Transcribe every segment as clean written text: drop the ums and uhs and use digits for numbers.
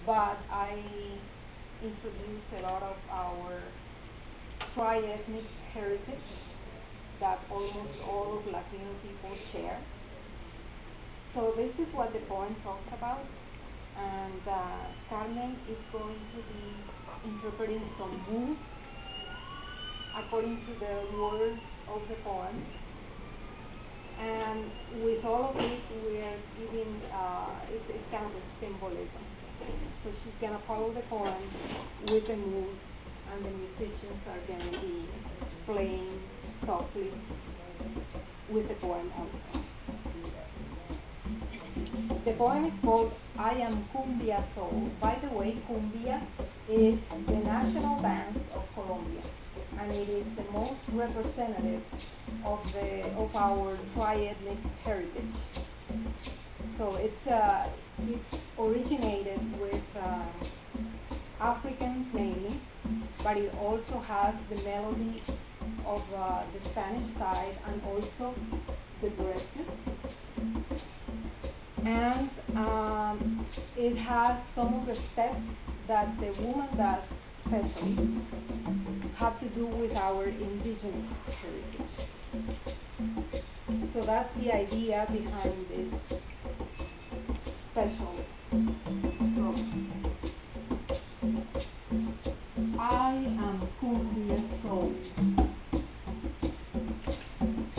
but I introduced a lot of our tri-ethnic heritage that almost all of Latino people share. So this is what the poem talks about, and Carmen is going to be interpreting some moods according to the words of the poem. And with all of it, we are giving, it's kind of a symbolism. So she's going to follow the poem with the mood, and the musicians are going to be playing softly with the poem also. The poem is called I Am Cumbia Soul. By the way, Cumbia is the national dance of Colombia, and it is the most representative of our tri-ethnic heritage. So it originated with Africans mainly, but it also has the melody of the Spanish side and also the Dresden. And it has some of the steps that the woman does, especially, have to do with our indigenous heritage. So that's the idea behind this special program. I am Cumbia Soul.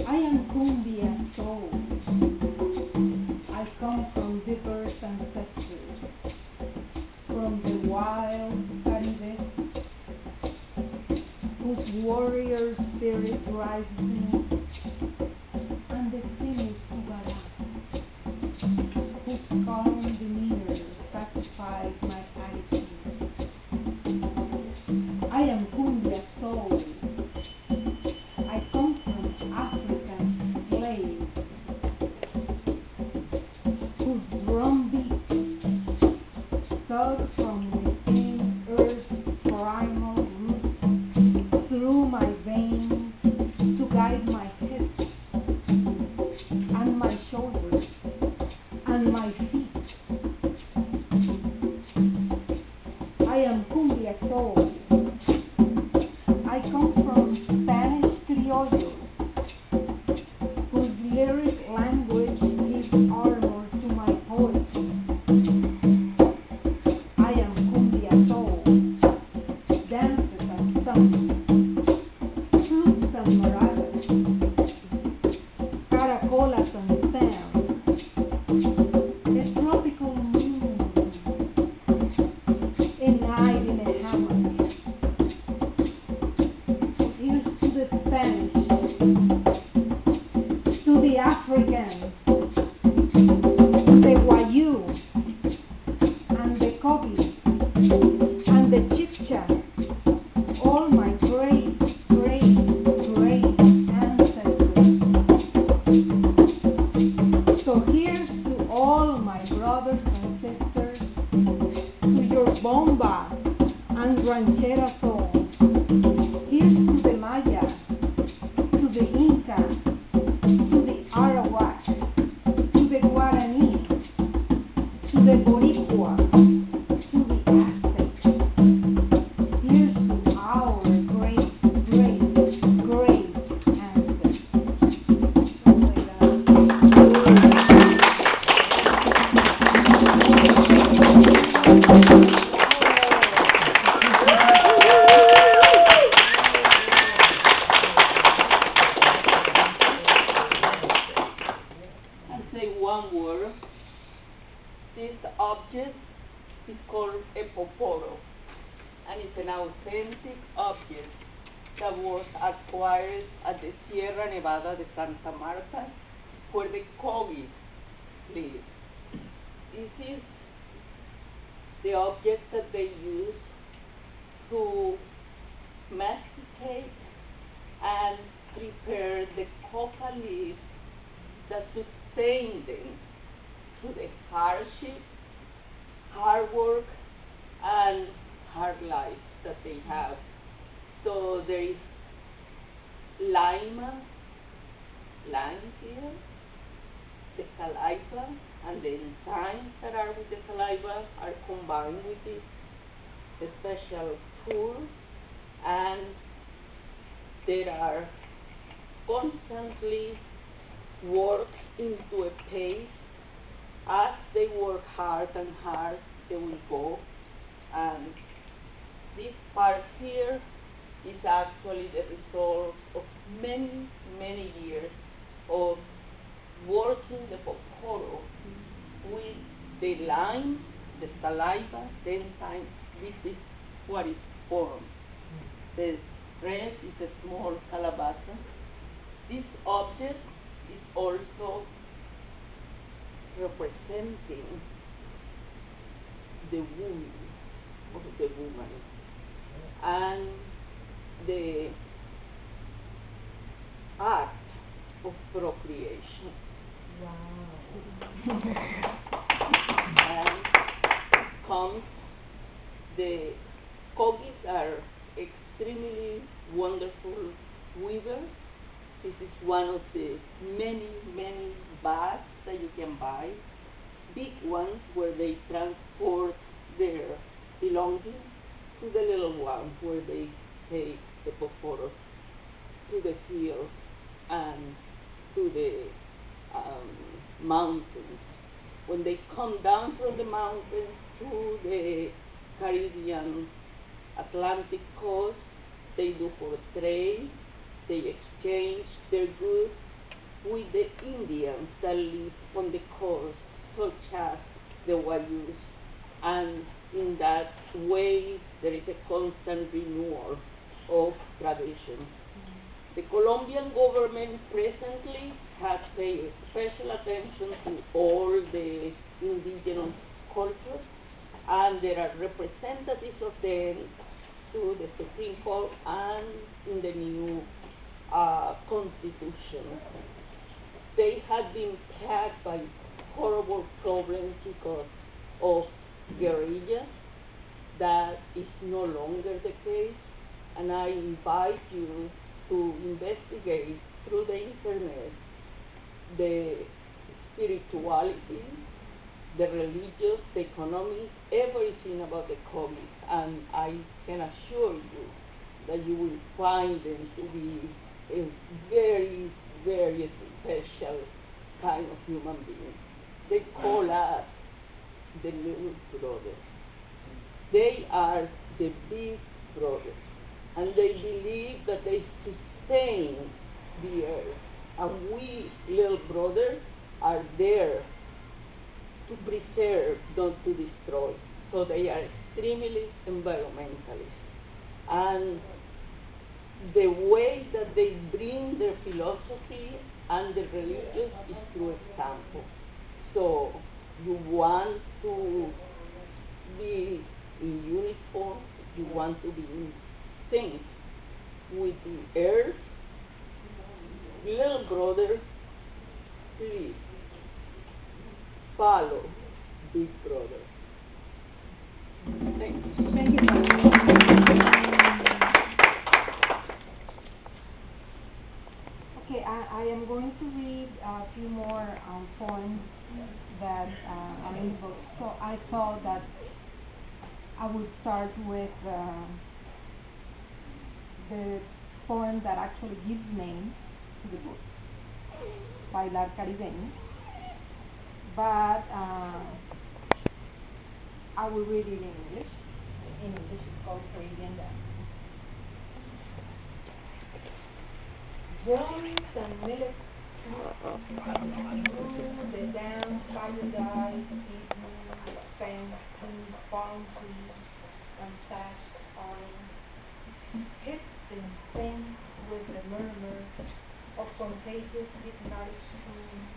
I am Cumbia Soul. I come from diverse ancestors, from the wild Caribe, whose warrior spirit rises me, and the cynic Ugara, whose calm demeanor satisfies my attitude. I am Cumbia Soul. I come from African slaves, whose drumbeat thugs from within earth's primal roots through my veins to guide my hips and my shoulders and my feet. I am Cumbia Soul. I come from Spanish criollos, whose lyric language gives armor to my poetry. I am Cumbia Soul. Dances and songs, flutes and maracas, caracolas and sounds, a tropical moon, a night in a hammock. Here's to the Spanish, to the African, to the Wayuu, and the Kogi, and the Chibcha, all my great, great, great ancestors. So here's to all my brothers and sisters, to your bomba and ranchera soul. Here's to the Maya, to the Inca, to the Arawak, to the Guarani, to the Boricua, to the Aztec. Here's to our great, great, great ancestors. Oh my God. I'll say one word. This object is called a poporo, and it's an authentic object that was acquired at the Sierra Nevada de Santa Marta, where the Kogi live. This is the object that they use to masticate and prepare the coca leaves that sustain them through the hardship, hard work, and hard life that they have. So there is lime here, the calipa, and the enzymes that are with the saliva are combined with this special tool, and there are constantly worked into a paste. As they work hard and hard, they will go. And this part here is actually the result of many, many years of working the poporo with the lime, the saliva, the enzymes. This is what is formed. The rest is a small calabaza. This object is also representing the womb of the woman and the act of procreation. Wow. And comes the Kogis are extremely wonderful weavers. This is one of the many, many bags that you can buy. Big ones where they transport their belongings to the little ones where they take the poporos to the fields and to the mountains. When they come down from the mountains to the Caribbean Atlantic coast, they do for trade. They exchange their goods with the Indians that live on the coast, such as the Wayus, and in that way there is a constant renewal of tradition. The Colombian government presently has paid special attention to all the indigenous cultures, and there are representatives of them to the Supreme Court and in the new constitution. They had been plagued by horrible problems because of guerrillas. That is no longer the case, and I invite you to investigate through the internet the spirituality, the religious, the economic, everything about the comics, and I can assure you that you will find them to be a very, very special kind of human being. They call us the little brothers. They are the big brothers, and they believe that they sustain the earth, and we, little brothers, are there to preserve, not to destroy. So they are extremely environmentalists. And the way that they bring their philosophy and their religion is through example. So you want to be in uniform, you want to be in sync with the earth, little brother, please follow big brother. Thank you. Thank you very much. Okay, I am going to read a few more poems that are in the book. So I thought that I would start with the poem that actually gives name to the book, Bailar Caribeño. But I will read it in English. In English, it's called Caribbean Dance. Drums and millets through the dance paradise evening spent in palm trees and thatched islands, hipped in sync with the murmur of contagious hypnotic tunes,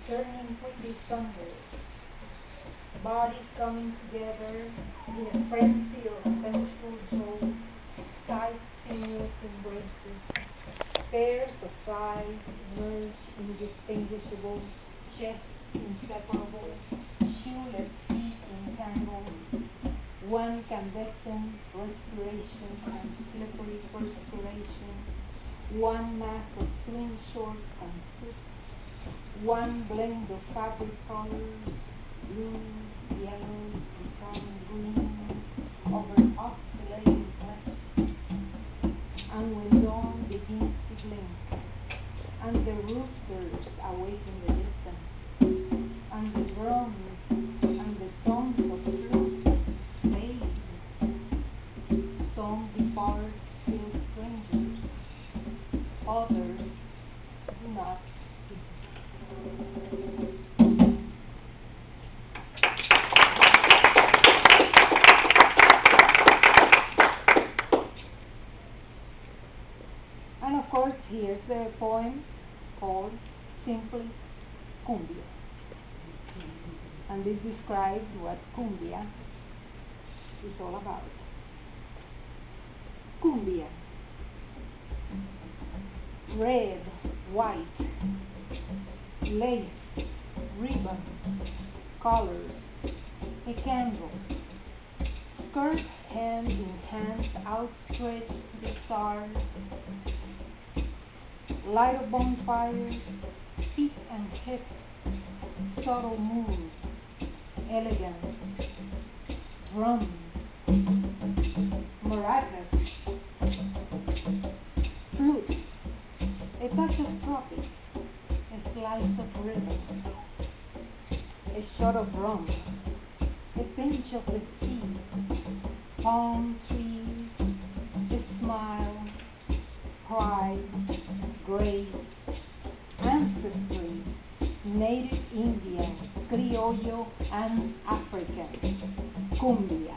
turning pretty thunders, bodies coming together in a frenzy of sensual joy, tight, sinuous embraces, pairs of thighs merged indistinguishable, chests inseparable, shoeless feet entangled, one candescent respiration and slippery perspiration, one mass of swing shorts and suits, One blend of fabric colors, blue, yellow, becoming green, over oscillating flesh. And when dawn begins to blink, and the roosters awake in the distance, and the drums and the songs of flutes fade, some depart still strangers, others do not. And of course, here's the poem called simply Cumbia. And this describes what Cumbia is all about. Cumbia. Red, white, lace, ribbon, colors, a candle, skirt hand in hand outstretched to the stars, light of bonfires, feet and hips, subtle moves, elegance, drums, maracas, flute, a touch of tropic, a slice of rhythm, a shot of rum, a pinch of the sea, palm trees, a smile, pride, grace, ancestry, native Indian, Criollo, and African, Cumbia.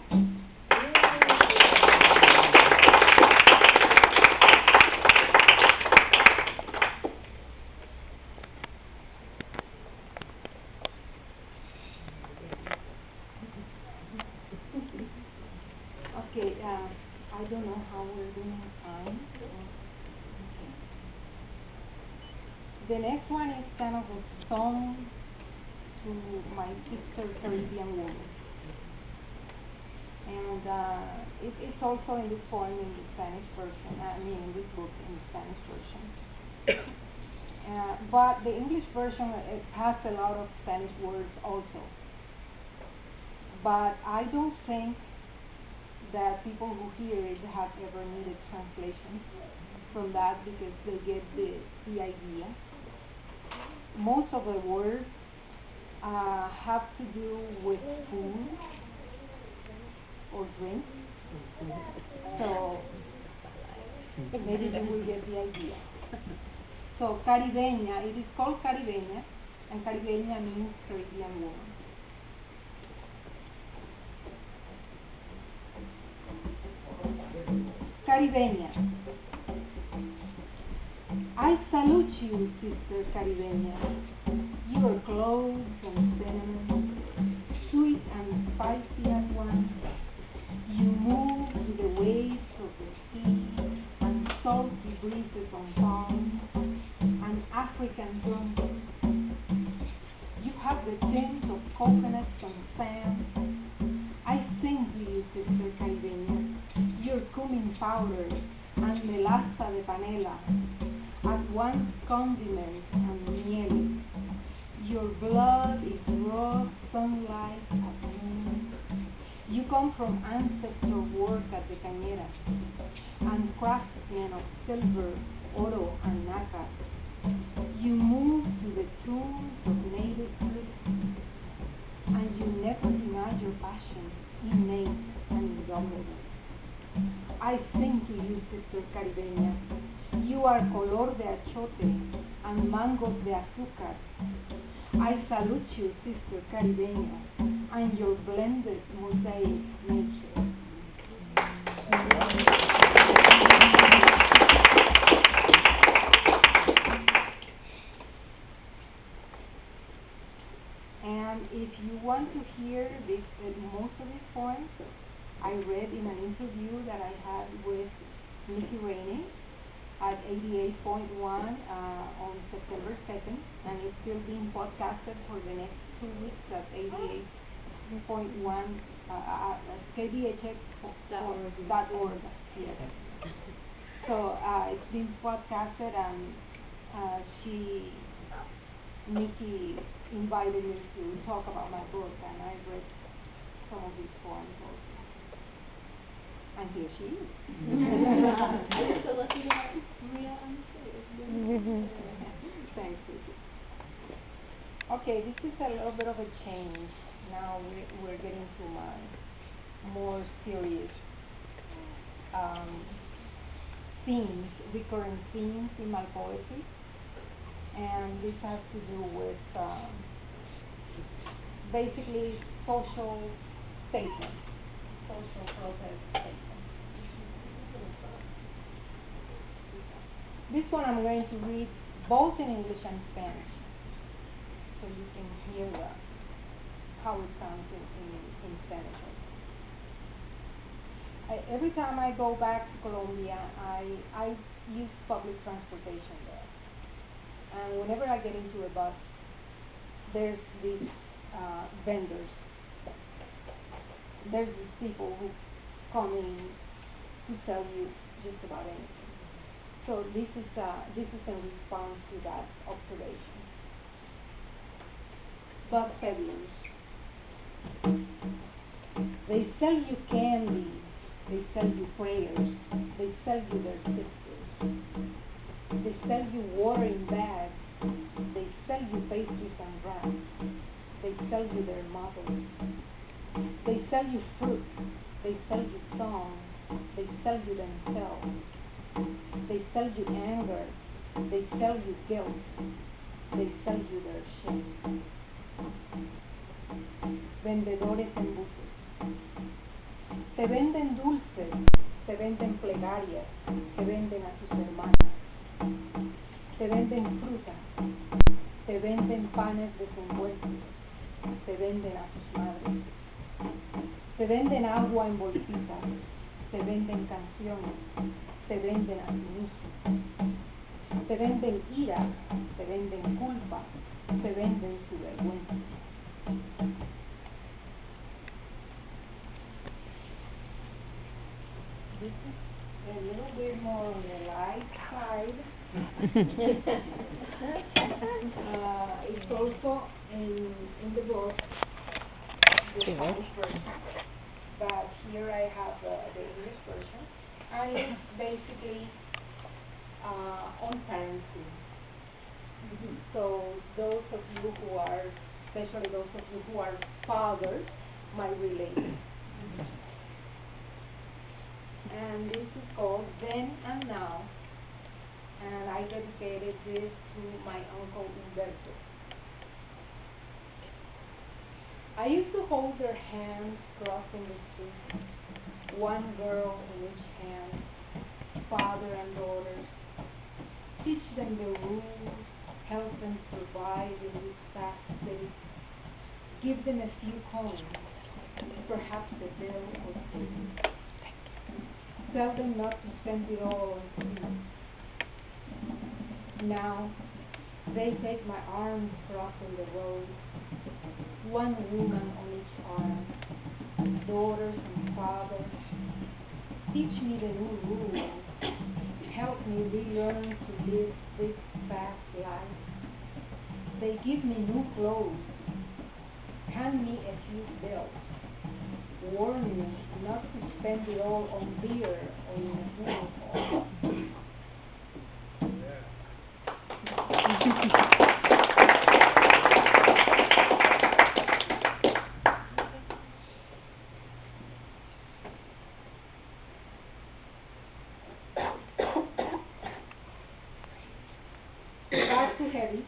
Okay, I don't know how we're doing time. Okay. The next one is kind of a song to my sister Caribbean woman. And it's also in this poem in the Spanish version, in this book in the Spanish version. But the English version, it has a lot of Spanish words also. But I don't think that people who hear it have ever needed translation from that because they get the idea. Most of the words have to do with food or drink. So maybe you will get the idea. So Caribeña, it is called Caribeña, and Caribeña means Caribbean woman. Caribeña. I salute you, sister Caribeña. Your clothes and cinnamon, sweet and spicy at once. You move to the waves of the sea and salty breezes on palms and African drums. You have the tint of coconuts and sand. I sing to you, sister Caribeña. Your cumin powder and melaza de panela, at once condiment and miel. Your blood is raw sunlight at noon. You come from ancestral work at the cañeras and craftsmen of silver, oro, and nacre. You move to the tunes of native flutes, and you never deny your passion, innate and indomitable. I sing to you, sister Caribeña. You are color de achote and mangos de azúcar. I salute you, sister Caribeña, and your blended mosaic nature. And if you want to hear this, most of these poems, I read in an interview that I had with Nikki Rainey at 88.1 on September 2nd, and it's still being podcasted for the next 2 weeks at 88.1 kbhx.org. Yes. So it's been podcasted, and she Nikki invited me to talk about my book, and I read some of these poems also. And here she is. Thanks, Vicky. Okay, this is a little bit of a change. Now we're getting to my more serious themes, recurrent themes in my poetry. And this has to do with basically social statements, social protest statements. This one I'm going to read both in English and Spanish, so you can hear how it sounds in Spanish. Every time I go back to Colombia, I use public transportation there. And whenever I get into a bus, there's these vendors. There's these people who come in to sell you just about anything. So this is in response to that observation. Bus peddlers. They sell you candy. They sell you prayers. They sell you their sisters. They sell you water in bags. They sell you pastries and wraps. They sell you their mothers. They sell you fruit. They sell you songs. They sell you themselves. They sell you anger. They sell you guilt. They sell you their shame. Vendedores en buses. Te venden dulces, te venden plegarias, te venden a tus hermanas. Te venden fruta, te venden panes desenvueltos, te venden a tus madres. Te venden agua en bolsitas, te venden canciones, te venden a sí mismos. Te venden ira, te venden culpa, te venden su vergüenza. This is a little bit more on the light side. It's also in the book, the Spanish version, but here I have the English version, and it's basically on parenting. So those of you who are, especially those of you who are fathers, might relate. And this is called Then and Now, and I dedicated this to my uncle Humberto. I used to hold their hands crossing the street, one girl in each hand, father and daughters, teach them the rules, help them survive in this fast city, give them a few coins, perhaps a bill or two. Tell them not to spend it all on food. Now, they take my arms crossing the road, one woman on each arm, daughters and fathers. Teach me the new rules. Help me relearn to live this fast life. They give me new clothes, hand me a few bills, warn me not to spend it all on beer or in a pool hall. Not too heavy.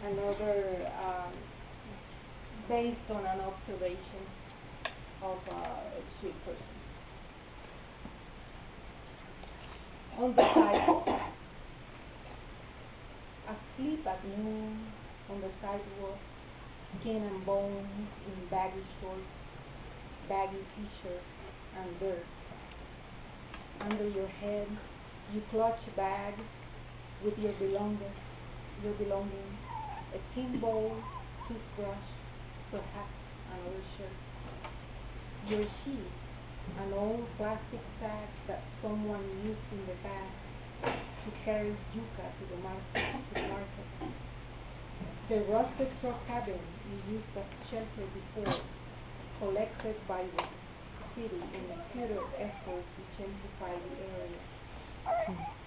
Another based on an observation of a sweet person. On the sidewalk, asleep at noon on the sidewalk, skin and bones in baggy shorts, baggy t-shirts, and dirt. Under your head, you clutch bags with your belongings, a tin bowl, toothbrush, perhaps another shirt. Your sheet, an old plastic sack that someone used in the past, to carry yuca to the market. The rusted truck cabin we used as shelter before, collected by the city in a futile effort to gentrify the area.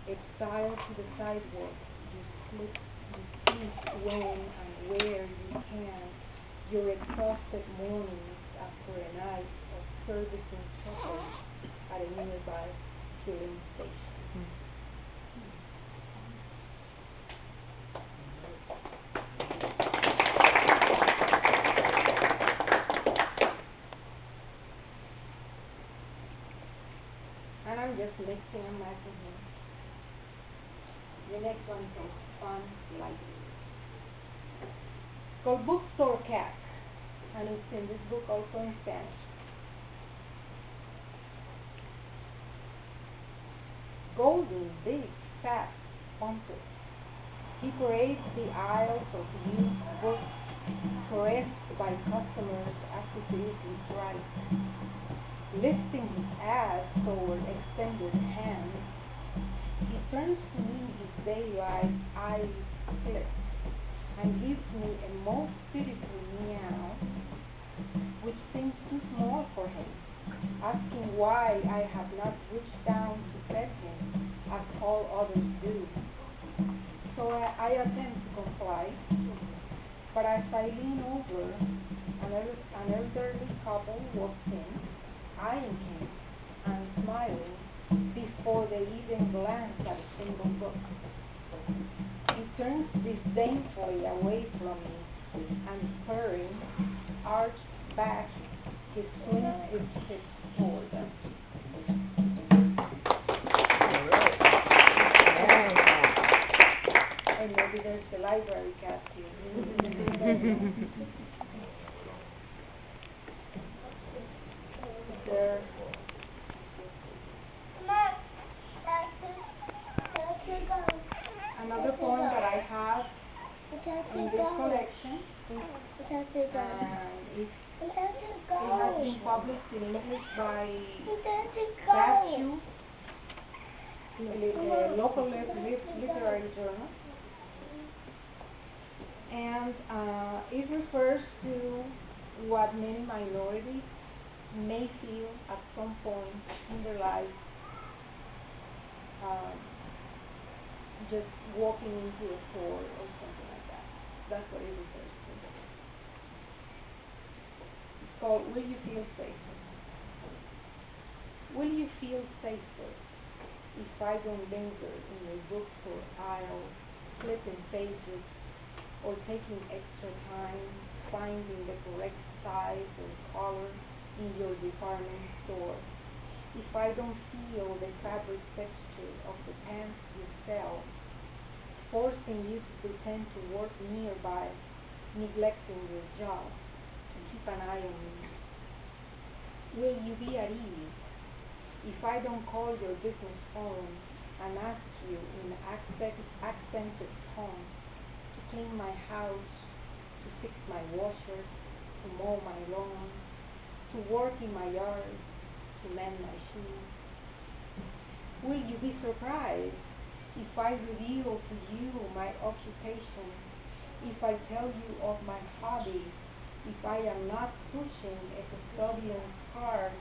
Exiled to the sidewalk, you sleep when and where you can, your exhausted mornings after a night of servicing shoppers at a nearby filling station. And I'm just mixing and matching here. The next one is fun lighting. It's called Bookstore Cat, and it's in this book also in Spanish. Golden, big, fat, pompous. He parades the aisles of used books, caressed by customers as if it is his right. Lifting his ass toward extended hands, he turns to me his daylight eyes split and gives me a most pitiful meow, which seems too small for him, asking why I have not reached down to pet him as all others do. So I attempt to comply, but as I lean over, an elderly couple walks in, eyeing him and smiling before they even glance at a single book. He turns disdainfully away from me and purring, arched back, he swings his hips toward them. And maybe there's the library cat here. There. Another poem that I have in this collection it has been published in English by Statue, the local literary journal, and it refers to what many minorities may feel at some point in their life, just walking into a store or something like that. That's what it refers to. It's called Will You Feel Safer? Will you feel safer if I don't linger in your bookstore aisle, flipping pages, or taking extra time finding the correct size or color in your department store? If I don't feel the fabric texture of the pants you sell, forcing you to pretend to work nearby, neglecting your job to keep an eye on me? Will you be at ease if I don't call your business phone and ask you in accented tone to clean my house, to fix my washer, to mow my lawn, to work in my yard, to mend my shoes? Will you be surprised if I reveal to you my occupation, if I tell you of my hobbies, if I am not pushing a custodian's cart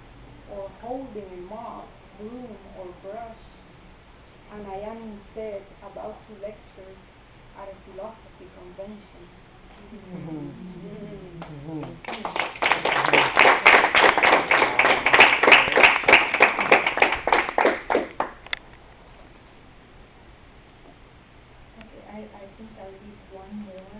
or holding a mop, broom, or brush, and I am instead about to lecture at a philosophy convention? I think I'll read one more.